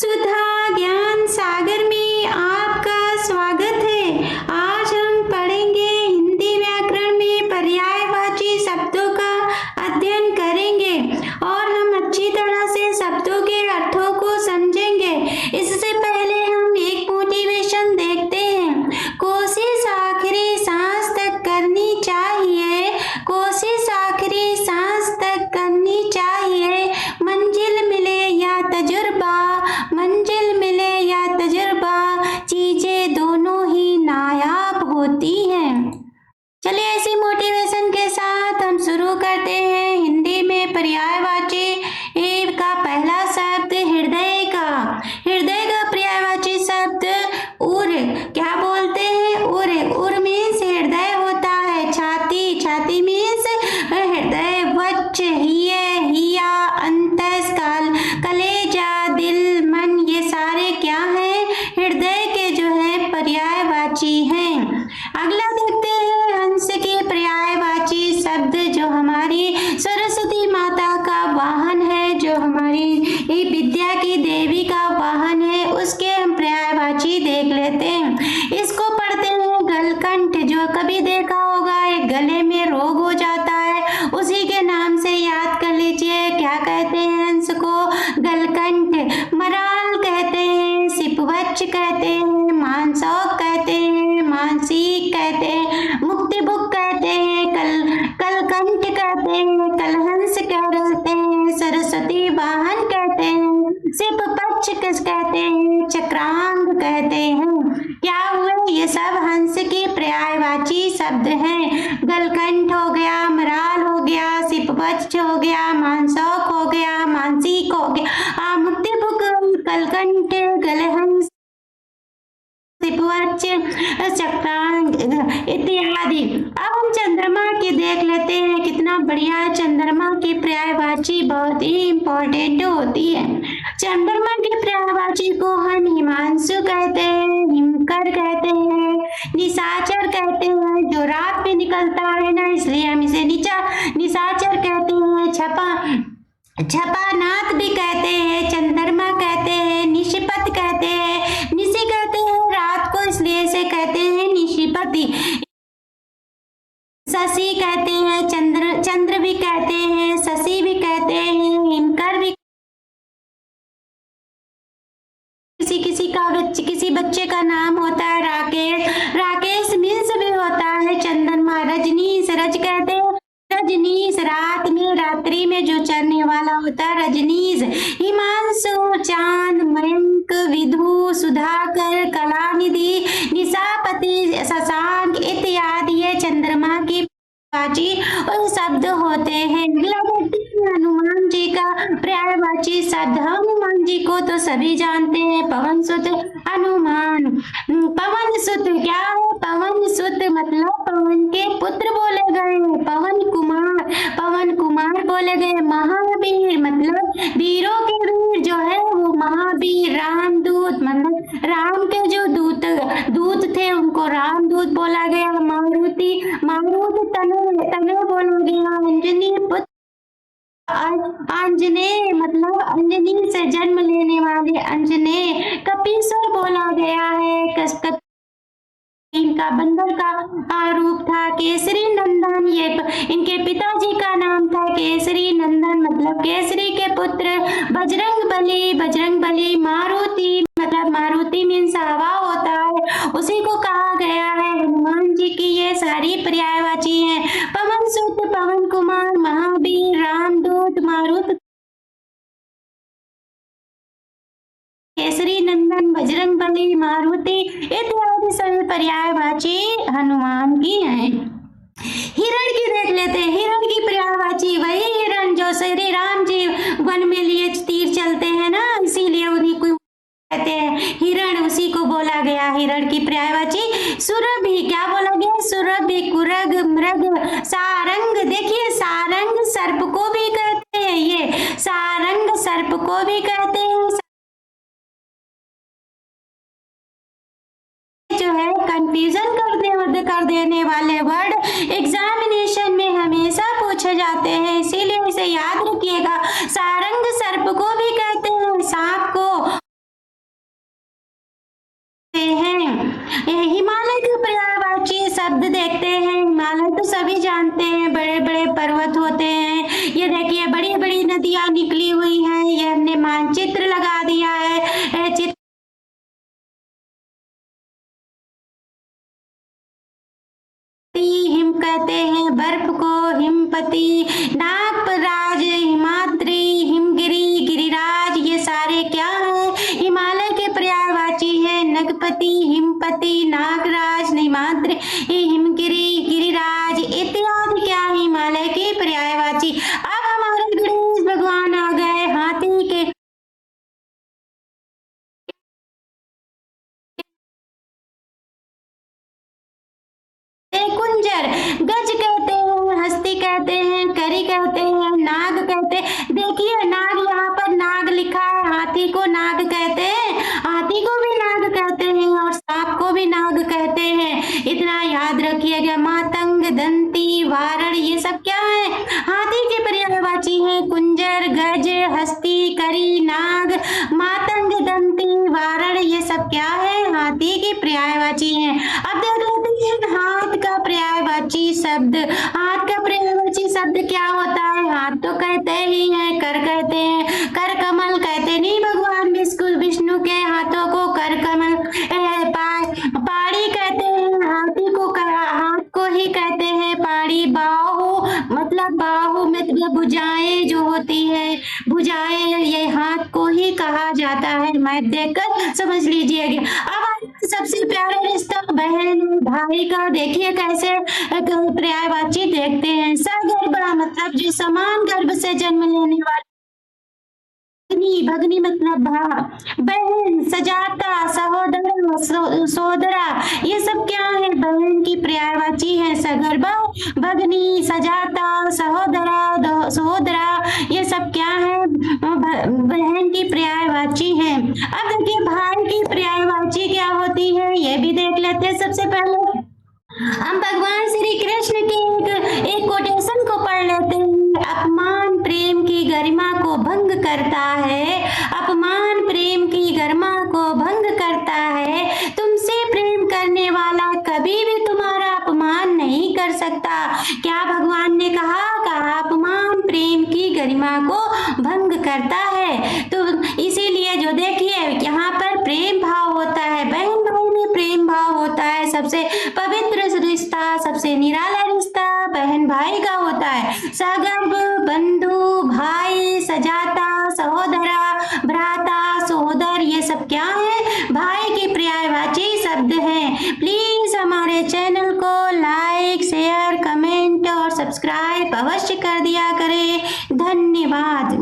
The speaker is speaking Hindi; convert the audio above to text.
सुधा ज्ञान सागर में आपका स्वागत है। आज हम पढ़ेंगे हिंदी व्याकरण में पर्यायवाची शब्दों का अध्ययन करेंगे और हम अच्छी तरह से शब्दों के अर्थों को समझेंगे। इससे पहले हम एक मोटिवेशन देखते हैं। कोशिश आखिरी सांस तक करनी चाहिए, कोशिश आखिरी सांस तक करनी चाहिए। मंजिल मिले या तजुर्बा, मंजिल मिले या तजुर्बा, चीजें दोनों ही नायाब होती हैं। चलिए ऐसी मोटिवेशन के साथ हम शुरू करते हैं। हिंदी में पर्यायवाची का पहला शब्द हृदय का। हृदय का पर्यायवाची शब्द उर। क्या बोलते हैं? उर। उर मीन्स हृदय होता है। छाती। छाती मीन्स हृदय। वक्ष, हिया, अंतस्काल, कलेजा, दिल, मन, ये सारे क्या हैं? हृदय के जो है पर्यायवाची हैं। अगला देखते हैं हंस के पर्यायवाची शब्द जो हमारी सरस्वती माता का वाहन है, जो हमारी विद्या की देवी का वाहन है, उसके हम पर्यायवाची देख लेते हैं। इसको पढ़ते हैं गलकंठ। जो कभी देखा होगा एक गले में रोग हो जाता है, उसी के नाम से याद कर लीजिए। क्या कहते हैं हंस को? गलकंठ। मराल कहते हैं, सिपवच कहते हैं, मानसौक कहते हैं, मानसिक कहते हैं, मुक्तिभुक कहते हैं, कलकंठ कहते हैं, कलहंस कहते हैं, सरस्वती वाहन कहते हैं, सिपपक्ष कहते हैं, चक्रांग कहते हैं। क्या हुए? ये सब हंस की पर्यायवाची शब्द हैं। गलकंठ हो गया, मराल हो गया, सिपवच हो गया, मानसौक हो गया, मानसिक हो गया, मुक्तिभुक, कलकंठ, गलहंस, सिपवच, चक्रांग इत्यादि। अब हम चंद्रमा के देख लेते हैं। कितना बढ़िया है। चंद्रमा की पर्यायवाची बहुत ही इम्पोर्टेंट होती है। चंद्रमा की पर्यायवाची को हम हिमांशु कहते हैं, हिमकर कहते हैं, निशाचर कहते हैं। जो रात में निकलता है ना, इसलिए हम इसे निशाचर कहते हैं। छपानाथ भी कहते हैं, चंद्रमा कहते हैं, निशिपत कहते हैं, निशि कहते हैं रात को, इसलिए इसे कहते हैं निशिपति। शशि कहते हैं, चंद्र भी कहते हैं, शशि भी कहते हैं, हिमकर भी। किसी बच्चे का नाम होता है राकेश। राकेश मीन्स भी होता है चंद्रमा। रजनीश, रज कहते हैं रजनीश, रात में रात्रि में जो चढ़ने वाला होता है रजनीश। हिमांशु, चांद, मयंक, विधु, सुधाकर, कलानिधि, निशापति, शशांक इत्यादि ये चंद्रमा की पर्यायवाची और शब्द होते हैं। हनुमान जी का पर्यायवाची शब्द। हनुमान जी को तो सभी जानते हैं, पवन सुत हनुमान। पवन सुत क्या है? पवन सुत मतलब पवन के पुत्र बोले गए, पवन कुमार बोले गए। महावीर मतलब वीरों के वीर जो है वो महावीर। रामदूत मतलब राम के जो दूत थे उनको रामदूत बोला गया। मारुति तने बोला गया। अंजनी पुत्र, अंजनेय मतलब अंजनी से जन्म लेने वाले अंजनेय। कपीश्वर बोला गया है। इनका बंदर का रूप था। केसरी नंदन, ये इनके पिताजी का नाम था केसरी नंदन मतलब केसरी के पुत्र। बजरंग बली, मारुति मतलब मारुति मीन्स हवा होता है, उसी को कहा गया है। हनुमान जी की ये सारी पर्यायवाची हैं। पवन सुत, पवन कुमार, महावीर, रामदूत, मारुति, केसरी नंदन, बजरंग बली, मारुति इत्यादि सभी पर्यायवाची हनुमान की हैं। हिरण की देख लेते हैं। हिरण की पर्यायवाची वही हिरण जो श्री राम जी वन में लिए तीर चलते हैं ना, इसीलिए उन्हीं को कहते हैं हिरण, उसी को बोला गया हिरण की पर्यायवाची। सुरभि क्या बोला गया? सुरभि, कुरग, मृग, सारंग। देखिए सारंग सर्प को भी कहते हैं, ये सारंग सर्प को भी कहते हैं। जो है कंफ्यूजन कर देने वाले वर्ड एग्जामिनेशन में हमेशा पूछे जाते हैं, इसीलिए इसे याद रखिएगा। सारंग सर्प को भी कहते हैं, सांप को। हिमपति, नागराज, हिमाद्री, हिमगिरी, गिरिराज, ये सारे क्या है? हिमालय के पर्यायवाची है। नगपति, हिमपति, नागराज, हिमाद्री, हिमगिरी, गिरिराज इत्यादि क्या है? हिमालय के पर्यायवाची। अब हमारे गणेश भगवान आ गए हाथी के कुंजर। गज कहते हैं, हस्ती कहते हैं, करी कहते हैं, नाग कहते हैं। देखिए नाग, यहाँ पर नाग लिखा है, हाथी को नाग कहते हैं, हाथी को भी नाग कहते हैं और सांप को भी नाग कहते हैं। इतना याद रखिएगा। मातंग, दंती, वारण ये सब क्या है? हाथी के पर्यायवाची है। कुंजर, गज, हस्ती, करी, नाग, मातंग, दंती, वारण ये सब क्या है? हाथी के पर्यायवाची है। अब देख लेते हैं हाथ का पर्यायवाची शब्द। हाथ का पर्यायवाची शब्द क्या होता है? हाथ तो कहते ही हैं, कर कहते हैं, कर कमल कहते नहीं भगवान विष्णु के हाथों को कर कमल। पाड़ी कहते हैं, हाथी को हाथ को ही कहते हैं पाड़ी। बाहु मतलब बाहु मतलब भुजाएं जो होती है, भुजाएं ये हाथ को ही कहा जाता है। मैप देखकर समझ लीजिएगा। अब सबसे प्यारा रिश्ता बहन भाई का देखिए कैसे पर्यायवाची देखते हैं। सगर्भा मतलब जो समान गर्भ से जन्म लेने वाली। भगनी मतलब बहन, सजाता, सहोदर, सोदरा ये सब क्या है? बहन की पर्यायवाची है। सगर्भा, भगनी, सजाता, सहोदरा, सोदरा ये सब क्या है? बहन की पर्यायवाची है। अब देखिए भाई की पर्यायवाची क्या होती है ये भी देख लेते हैं। सबसे पहले हम भगवान श्री कृष्ण के एक कोटेशन को पढ़ लेते हैं। अपमान प्रेम की गरिमा को भंग करता है, अपमान प्रेम की गरिमा को भंग करता है। तुमसे प्रेम करने वाला कभी भी तुम्हारा अपमान नहीं कर सकता। क्या भगवान ने कहा? अपमान प्रेम की गरिमा को भंग करता है। तो इसीलिए जो देखिए यहाँ पर प्रेम भाव होता है, बहन भाई में प्रेम भाव होता है। सबसे पवित्र रिश्ता, सबसे निराला रिश्ता बहन भाई का होता है। सगर्भ, बंधु, भाई, सजाता, सहोदरा, भ्राता, सहोदर ये सब क्या है? भाई के पर्यायवाची शब्द हैं। प्लीज हमारे चैनल को लाइक, शेयर, कमेंट और सब्सक्राइब अवश्य कर दिया करें। धन्यवाद।